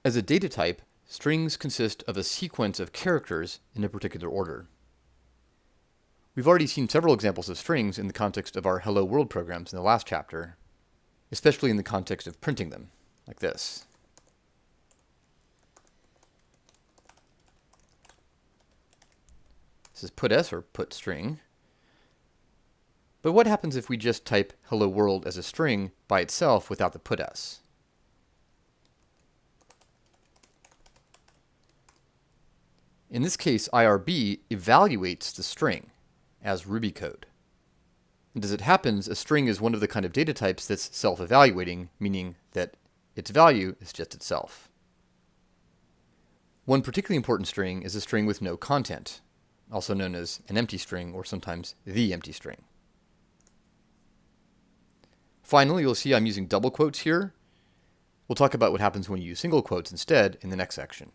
As a data type, strings consist of a sequence of characters in a particular order. We've already seen several examples of strings in the context of our Hello World programs in the last chapter, especially in the context of printing them, like this. This is putS, or putString. But what happens if we just type hello world as a string by itself without the putS? In this case, IRB evaluates the string as Ruby code. And as it happens, a string is one of the kind of data types that's self-evaluating, meaning that its value is just itself. One particularly important string is a string with no content, also known as an empty string or sometimes the empty string. Finally, you'll see I'm using double quotes here. We'll talk about what happens when you use single quotes instead in the next section.